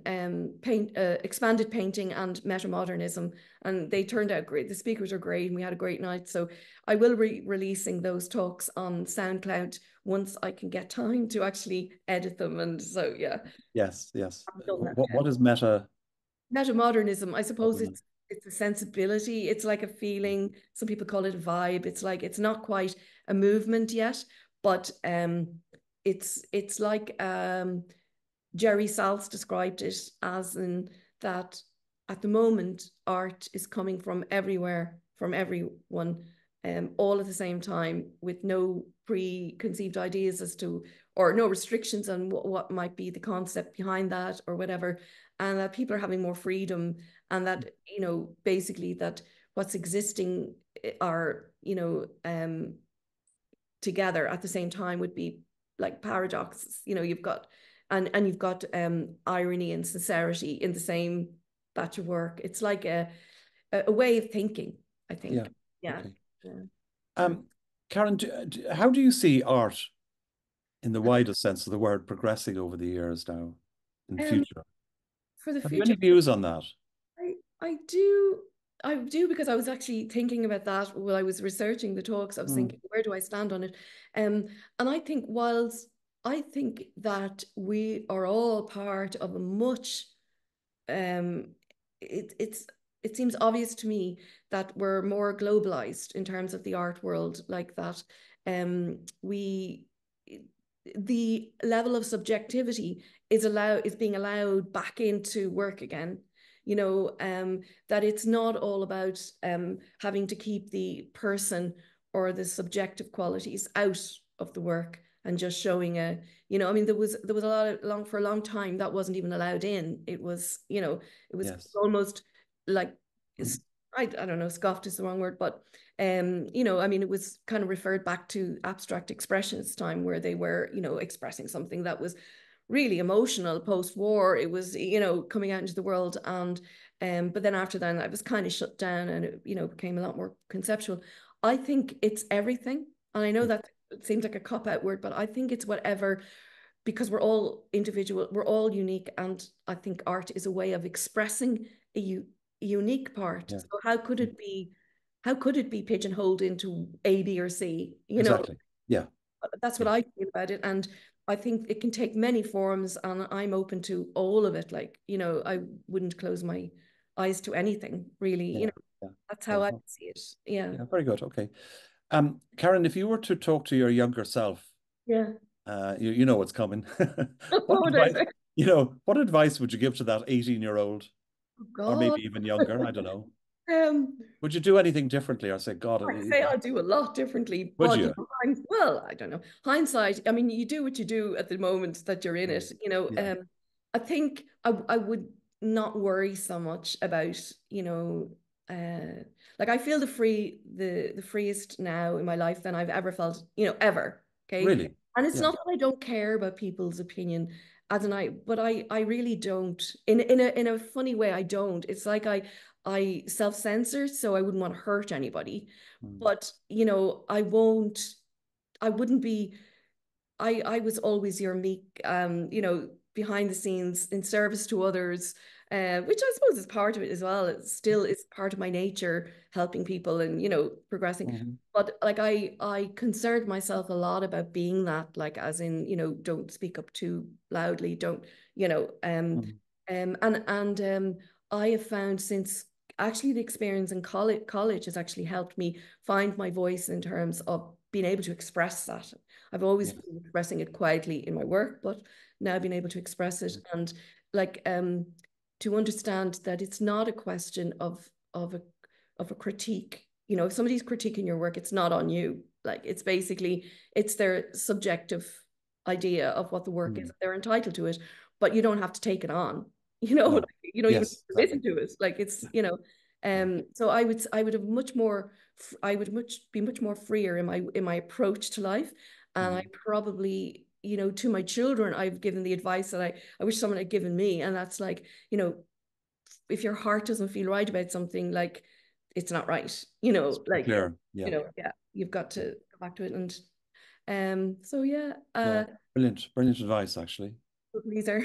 expanded painting and metamodernism, and they turned out great. The speakers are great, and we had a great night. So I will be releasing those talks on SoundCloud once I can get time to actually edit them. And so yeah, Yes, yes. I've done that. What is meta? Metamodernism, I suppose it's a sensibility. It's like a feeling. Some people call it a vibe. It's like it's not quite a movement yet, but it's like Jerry Salz described it as in that at the moment art is coming from everywhere, from everyone, all at the same time, with no preconceived ideas as to or no restrictions on what might be the concept behind that or whatever, and that people are having more freedom, and that basically that what's existing are together at the same time would be like paradoxes. You've got and you've got irony and sincerity in the same batch of work. It's like a way of thinking, I Yeah. think. Yeah. Okay. Yeah. Karen, how do you see art in the widest sense of the word progressing over the years now in the Um, future? for the Have you future, any views on that? I, I do. I do because I was actually thinking about that while I was researching the talks. I was Mm, thinking, where do I stand on it? And I think whilst I think that we are all part of a much um, it's it seems obvious to me that we're more globalized in terms of the art world, like that. We the level of subjectivity is being allowed back into work again. That it's not all about having to keep the person or the subjective qualities out of the work and just showing I mean, there was a lot of for a long time that wasn't even allowed in. It was, it was yes. almost like I don't know, scoffed is the wrong word, but I mean, it was kind of referred back to abstract expressionist time where they were, expressing something that was really emotional post-war. It was, coming out into the world, and but then after that, it was kind of shut down, and it, became a lot more conceptual. I think it's everything, and I know Yeah. that it seems like a cop-out word, but I think it's whatever, because we're all individual, we're all unique, and I think art is a way of expressing a unique part. Yeah. So how could it be pigeonholed into A, B, or C? Exactly. Yeah. That's what Yeah. I feel about it. And I think it can take many forms, and I'm open to all of it. Like, I wouldn't close my eyes to anything, really. Yeah. Yeah. That's Yeah. how I see it. Yeah. Yeah. Very good. Okay. Karen, if you were to talk to your younger self, Yeah. you know what's coming. What Oh, advice, what advice would you give to that 18-year-old, or God. maybe even younger? I don't know. Um, Would you do anything differently, or say, God, I'd say I do a lot differently, would but you? well, I don't know. Hindsight, I mean, you do what you do at the moment that you're in Mm. it. Yeah. I think I would not worry so much about, like I feel the freest now in my life than I've ever felt, ever. Okay. Really? And it's Yeah. not that I don't care about people's opinion but I really don't. In a funny way, I don't. It's like I self-censor, so I wouldn't want to hurt anybody. Mm. But, I wouldn't be, I was always your meek, behind the scenes in service to others, which I suppose is part of it as well. It still is part of my nature, helping people and, progressing. Mm-hmm. But like I concerned myself a lot about being that, like as in, don't speak up too loudly, don't, and I have found since actually the experience in college has actually helped me find my voice in terms of being able to express that. I've always been expressing it quietly in my work, but now being able to express it and like to understand that it's not a question of a critique. If somebody's critiquing your work, it's not on you. Like it's basically it's their subjective idea of what the work is. They're entitled to it, but you don't have to take it on. No. Like, you don't even Yes, listen exactly. to it. Like it's so I would have much more be much more freer in my approach to life. And I probably, to my children, I've given the advice that I wish someone had given me. And that's like, if your heart doesn't feel right about something, like it's not right, like, Clear. Yeah. yeah, you've got to go back to it. And so yeah, Yeah. Brilliant. Brilliant advice, actually. people pleaser.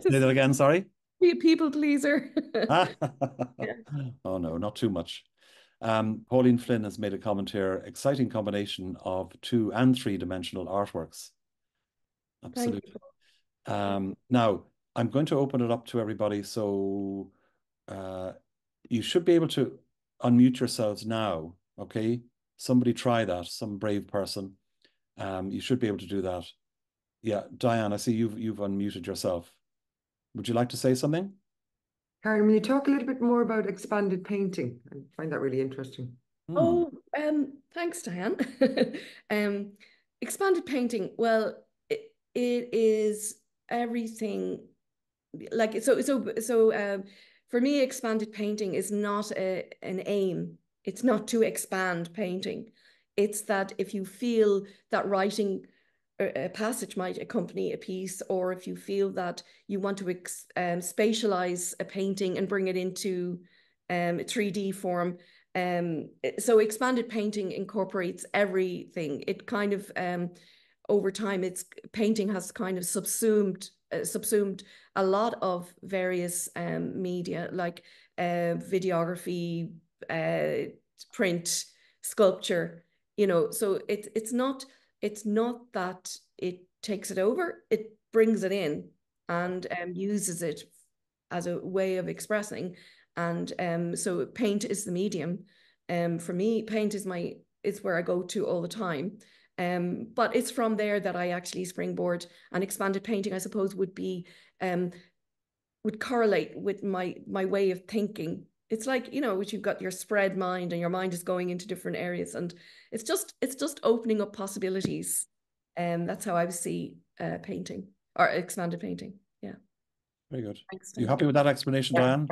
Say that again, sorry. Be a people pleaser. Yeah. Oh no, not too much. Pauline Flynn has made a comment here. Exciting combination of 2 and 3-dimensional artworks. Thank Absolutely. you. Now, I'm going to open it up to everybody. So you should be able to unmute yourselves now. Okay. Somebody try that. Some brave person. You should be able to do that. Yeah, Diane, I see you've unmuted yourself. Would you like to say something? Karen, will you talk a little bit more about expanded painting? I find that really interesting. Oh, thanks, Diane. um, Expanded painting. Well, it is everything. Like for me, expanded painting is not an aim. It's not to expand painting. It's that if you feel that writing a passage might accompany a piece, or if you feel that you want to spatialize a painting and bring it into a 3D form. So expanded painting incorporates everything. It kind of over time, it's painting has kind of subsumed a lot of various media like videography, print, sculpture. So it's not that it takes it over, it brings it in and uses it as a way of expressing. And so paint is the medium. For me, paint is where I go to all the time. But it's from there that I actually springboard, and expanded painting, I suppose, would correlate with my way of thinking. It's like, which you've got your spread mind and your mind is going into different areas, and it's just opening up possibilities. That's how I see painting or expanded painting. Yeah. Very good. Thanks, You Dan. happy with that explanation, Diane?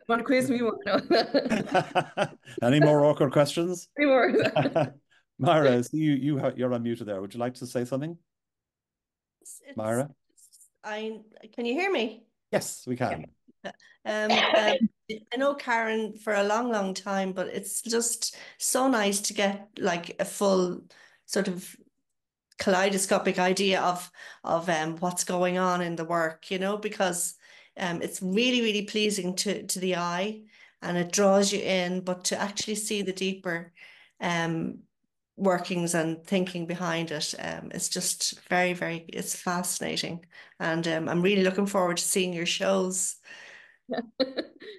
Want to quiz me more? No. Any more awkward questions? Any more? Myra, you're unmuted there. Would you like to say something? Myra? Can you hear me? Yes, we can. I know Karen for a long, long time, but it's just so nice to get like a full sort of kaleidoscopic idea of what's going on in the work, because it's really, really pleasing to the eye and it draws you in, but to actually see the deeper workings and thinking behind it, it's just very, very, it's fascinating. And I'm really looking forward to seeing your shows.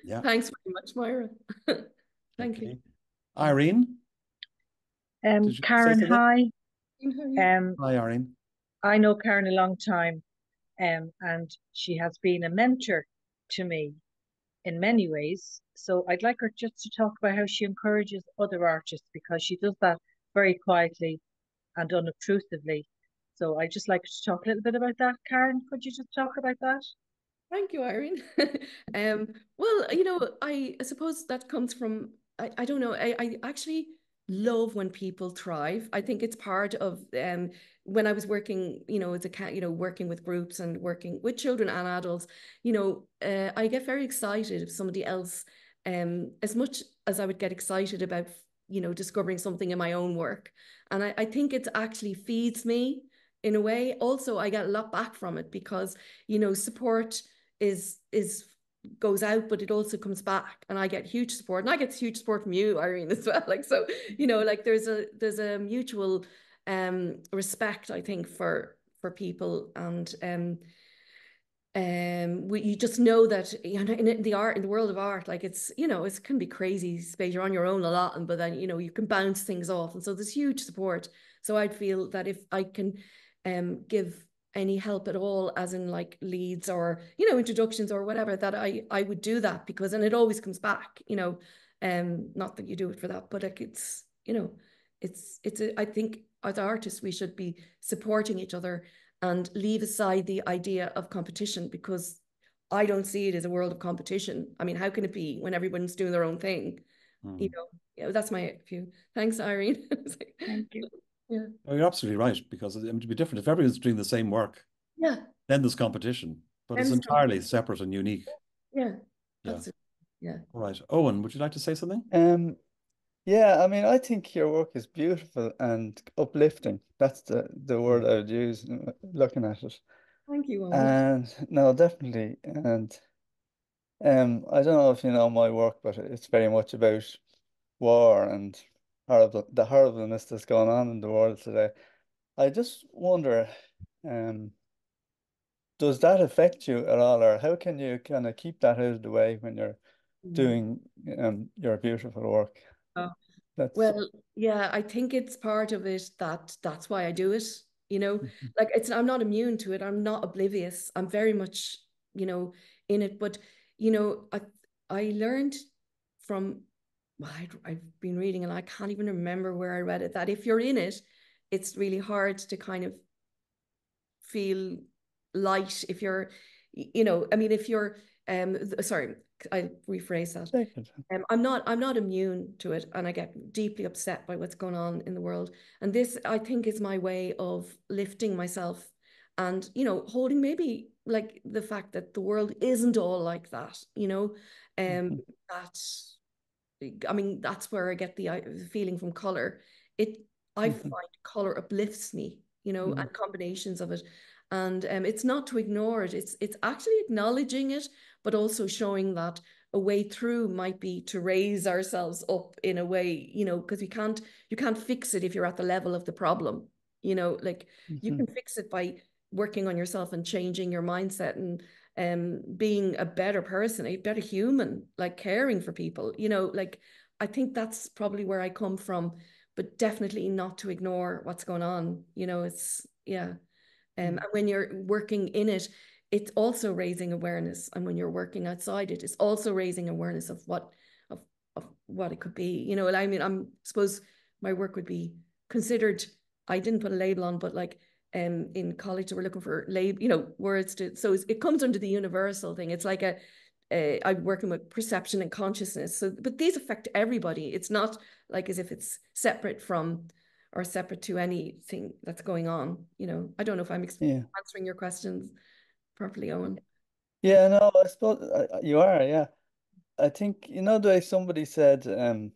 Yeah. Thanks very much, Myra. Thank you. Irene? Karen, hi. Hi, Irene. I know Karen a long time, and she has been a mentor to me in many ways. So I'd like her just to talk about how she encourages other artists, because she does that very quietly and unobtrusively. So I'd just like her to talk a little bit about that. Karen, could you just talk about that? Thank you, Irene. Well, I suppose that comes from, I don't know, I actually love when people thrive. I think it's part of when I was working, as working with groups and working with children and adults, I get very excited if somebody else as much as I would get excited about, discovering something in my own work. And I think it actually feeds me in a way. Also, I get a lot back from it because, support is goes out, but it also comes back, and I get huge support, and I get huge support from you, Irene, as well. Like, so, like there's a mutual respect, I think, for people, and you just know that, in the world of art, like it can be crazy space. You're on your own a lot, but then you can bounce things off, and so there's huge support. So I'd feel that if I can give any help at all, as in like leads or introductions or whatever, that I would do that, because and it always comes back. Not that you do it for that, but like I think as artists we should be supporting each other and leave aside the idea of competition, because I don't see it as a world of competition. I mean, how can it be when everyone's doing their own thing? That's my view. Thanks, Irene. Thank you. Yeah. Oh, you're absolutely right, because it would be different if everyone's doing the same work. Yeah. Then there's competition, but it's entirely separate and unique. Yeah. Yeah. Absolutely. Yeah. All right. Owen, would you like to say something? Yeah, I mean, I think your work is beautiful and uplifting. That's the word I would use looking at it. Thank you, Owen. And no, definitely. And I don't know if you know my work, but it's very much about war and the horribleness that's going on in the world today. I just wonder, does that affect you at all, or how can you kind of keep that out of the way when you're doing your beautiful work? Oh. Well, yeah, I think it's part of it that's why I do it. Like I'm not immune to it. I'm not oblivious. I'm very much, in it. But I learned from I've been reading, and I can't even remember where I read it, that if you're in it, it's really hard to kind of feel light. If you're, I mean, if you're, sorry, I rephrase that. I'm not immune to it, and I get deeply upset by what's going on in the world. And this, I think, is my way of lifting myself, and holding maybe like the fact that the world isn't all like that. I mean, that's where I get the feeling from color. I find color uplifts me, and combinations of it. And it's not to ignore it. It's actually acknowledging it, but also showing that a way through might be to raise ourselves up in a way, because you can't fix it if you're at the level of the problem. Like you can fix it by working on yourself and changing your mindset and being a better person, a better human, like caring for people. Like I think that's probably where I come from, but definitely not to ignore what's going on. It's and when you're working in it, it's also raising awareness. And when you're working outside it, it's also raising awareness of what it could be. I mean, I suppose my work would be considered, I didn't put a label on, but like in college they were looking for words to, so it comes under the universal thing. It's like I'm working with perception and consciousness. So, but these affect everybody. It's not like as if it's separate from or separate to anything that's going on. I don't know if I'm answering your questions properly, Owen. Yeah, no, I suppose you are, yeah. I think, the way somebody said, how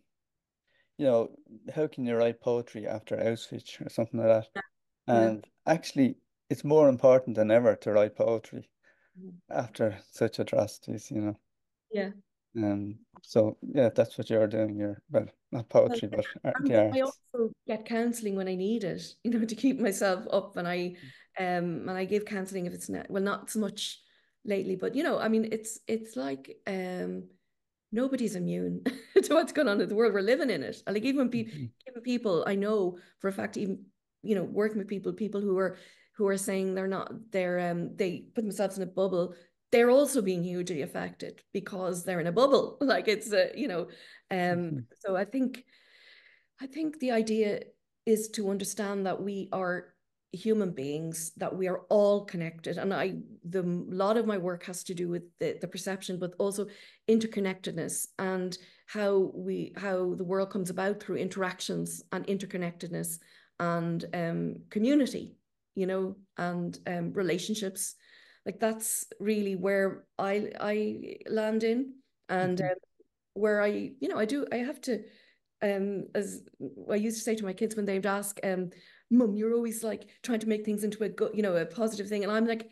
can you write poetry after Auschwitz or something like that? And actually, it's more important than ever to write poetry after such atrocities, Yeah. So yeah, that's what you're doing. Not poetry, but the arts. I also get counselling when I need it, to keep myself up. And I give counselling if it's not so much lately, but I mean, it's like nobody's immune to what's going on in the world. We're living in it. And like even people I know for a fact, even working with people who are saying they put themselves in a bubble. They're also being hugely affected because they're in a bubble. Like it's so I think the idea is to understand that we are human beings, that we are all connected. And a lot of my work has to do with the perception, but also interconnectedness and how the world comes about through interactions and interconnectedness and community, and relationships. Like that's really where I land in. And where I have to, as I used to say to my kids when they'd ask, Mum, you're always like trying to make things into a good, a positive thing. And I'm like,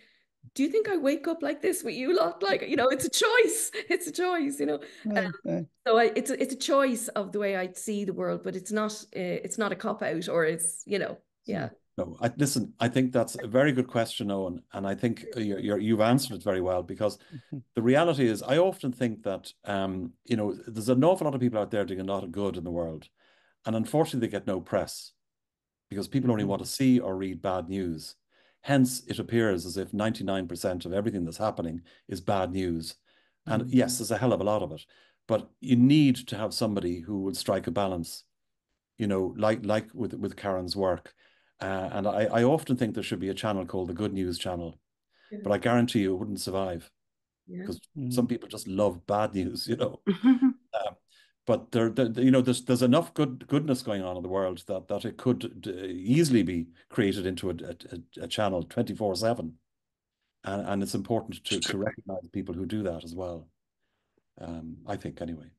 do you think I wake up like this with you lot? Like, it's a choice. It's a choice, Okay. So it's a choice of the way I see the world, but it's not a cop out, or it's, yeah. No, listen, I think that's a very good question, Owen, and I think you've answered it very well, because the reality is I often think that there's an awful lot of people out there doing a lot of good in the world, and unfortunately they get no press because people only want to see or read bad news. Hence, it appears as if 99% of everything that's happening is bad news. And yes, there's a hell of a lot of it, but you need to have somebody who will strike a balance, like with Karen's work. And I often think there should be a channel called the Good News Channel, but I guarantee you it wouldn't survive because some people just love bad news, but there's enough goodness going on in the world that it could easily be created into a channel 24/7, and it's important to recognize people who do that as well. I think anyway.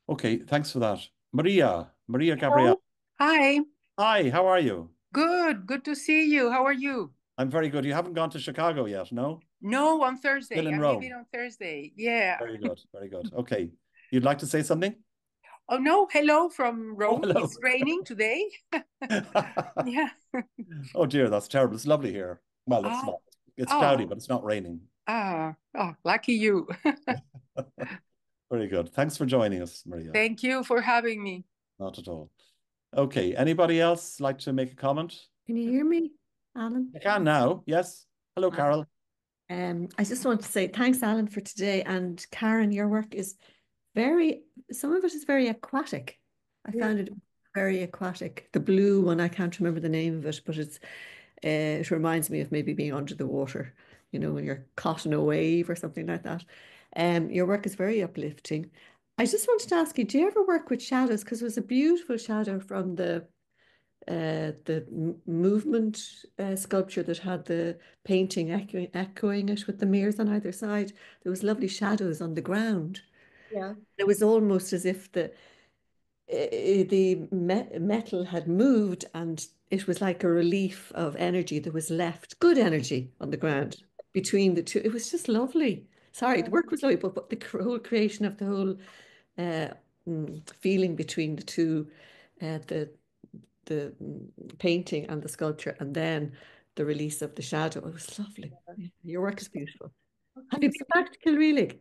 Okay, thanks for that, Maria Gabrielle. Hi. Hi, how are you? Good to see you. How are you? I'm very good. You haven't gone to Chicago yet, no? No, on Thursday. Still in I'm Rome. leaving on Thursday. Yeah. Very good, very good. Okay, you'd like to say something? Oh no, hello from Rome. Oh, hello. It's raining today. Yeah. Oh dear, that's terrible. It's lovely here. Well, it's not. It's cloudy, but it's not raining. Lucky you. Very good. Thanks for joining us, Maria. Thank you for having me. Not at all. Okay, anybody else like to make a comment? Can you hear me, Alan? I can now, yes. Hello, Carol. I just want to say thanks, Alan, for today. And Karen, your work is some of it is very aquatic. I found it very aquatic. The blue one, I can't remember the name of it, but it reminds me of maybe being under the water, when you're caught in a wave or something like that. Your work is very uplifting. I just wanted to ask you, do you ever work with shadows? Because it was a beautiful shadow from the movement sculpture that had the painting echoing it with the mirrors on either side. There was lovely shadows on the ground. Yeah. It was almost as if the metal had moved, and it was like a relief of energy that was left, good energy on the ground between the two. It was just lovely. Sorry, the work was lovely, but the whole creation of the whole feeling between the two, the painting and the sculpture, and then the release of the shadow. It was lovely. Your work is beautiful. Have you been back to Kilreelig?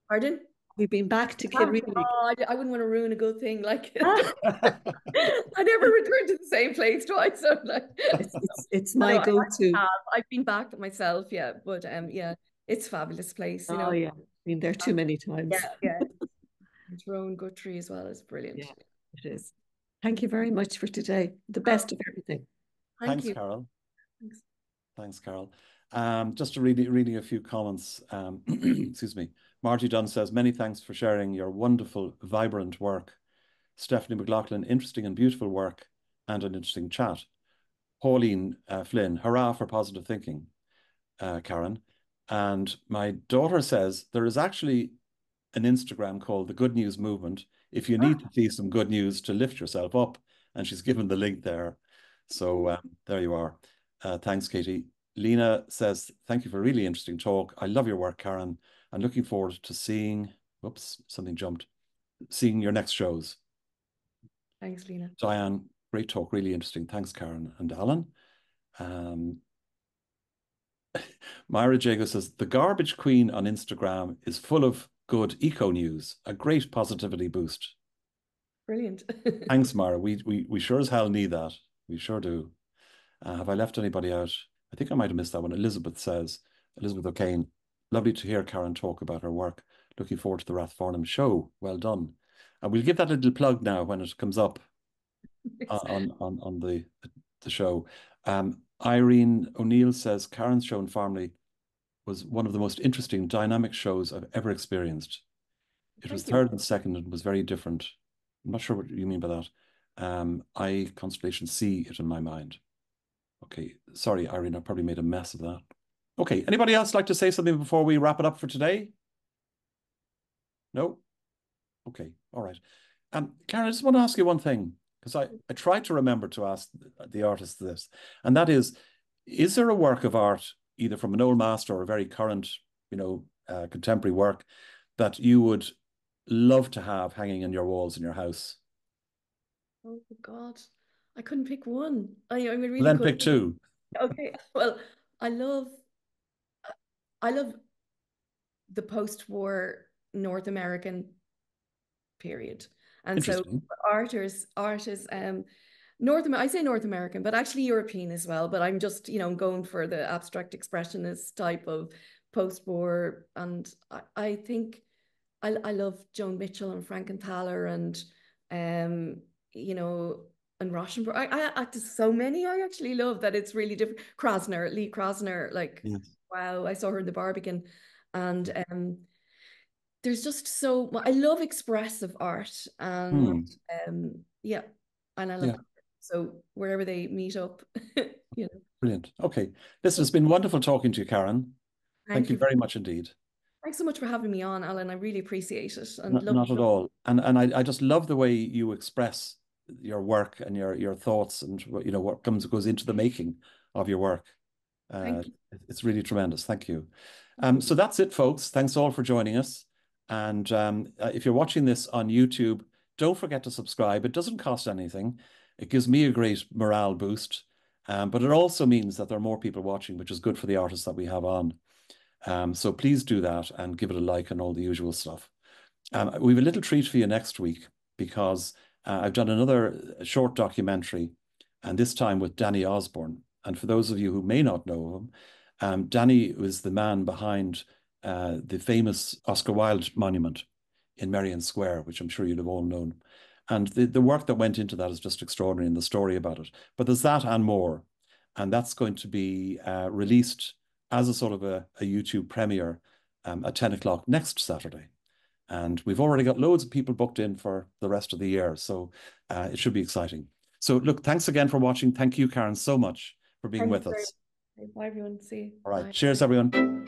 Pardon? We've been back to Kilreelig. Oh, I wouldn't want to ruin a good thing. Like, I never returned to the same place twice. So it's my go-to. I've been back myself, yeah, but yeah, it's a fabulous place. Oh yeah, I've been there too many times. Yeah. Tyrone Guthrie as well is brilliant. Yeah, it is. Thank you very much for today. The best of everything. Thanks, Carol. Thanks, Carol. Just to reading a few comments. Excuse me. Margie Dunn says, many thanks for sharing your wonderful, vibrant work. Stephanie McLaughlin, interesting and beautiful work and an interesting chat. Pauline Flynn, hurrah for positive thinking, Karen. And my daughter says, there is actually an Instagram called The Good News Movement if you need to see some good news to lift yourself up. And she's given the link there. So there you are. Thanks, Katie. Lena says, thank you for a really interesting talk. I love your work, Karen. I'm looking forward to seeing, seeing your next shows. Thanks, Lena. Diane, great talk, really interesting. Thanks, Karen and Alan. Myra Jago says, the Garbage Queen on Instagram is full of good eco news, a great positivity boost. Brilliant. Thanks, Myra. We sure as hell need that. We sure do. Have I left anybody out? I think I might have missed that one. Elizabeth O'Kane, lovely to hear Karen talk about her work. Looking forward to the Rathfarnham show. Well done. And we'll give that a little plug now when it comes up on the show. Irene O'Neill says, Karen's show in Farmley was one of the most interesting, dynamic shows I've ever experienced. It was third and second and was very different. I'm not sure what you mean by that. I, constellation C, it in my mind. Okay, sorry, Irene, I probably made a mess of that. Okay, anybody else like to say something before we wrap it up for today? No? Okay. All right. Karen, I just want to ask you one thing, because I tried to remember to ask the artist this, and that is there a work of art, either from an old master or a very current, contemporary work, that you would love to have hanging in your walls in your house? Oh God, I couldn't pick one. I really Then couldn't. pick two. Okay, well, I love the post-war North American period, and so Interesting. artists, I say North American, but actually European as well. But I'm just going for the abstract expressionist type of post-war, and I think I love Joan Mitchell and Frankenthaler and and Rauschenberg. I just so many I actually love that it's really different. Lee Krasner, like Yes. wow, I saw her in the Barbican, and there's just so I love expressive art, and yeah, and I love Yeah. so wherever they meet up, Brilliant. Okay. Listen, it's been wonderful talking to you, Karen. Thank you very much indeed. Thanks so much for having me on, Alan. I really appreciate it. And Not at all. And I just love the way you express your work and your thoughts and what goes into the making of your work. It's really tremendous. Thank you. So that's it, folks. Thanks all for joining us. And if you're watching this on YouTube, don't forget to subscribe. It doesn't cost anything. It gives me a great morale boost. But it also means that there are more people watching, which is good for the artists that we have on. So please do that and give it a like and all the usual stuff. We have a little treat for you next week, because I've done another short documentary, and this time with Danny Osborne. And for those of you who may not know him, Danny was the man behind the famous Oscar Wilde monument in Merrion Square, which I'm sure you'd have all known. And the work that went into that is just extraordinary, and the story about it. But there's that and more. And that's going to be released as a sort of a YouTube premiere at 10 o'clock next Saturday. And we've already got loads of people booked in for the rest of the year. So it should be exciting. So look, thanks again for watching. Thank you, Karen, so much for being with us. Bye, everyone. See you. All right. Bye. Cheers, everyone.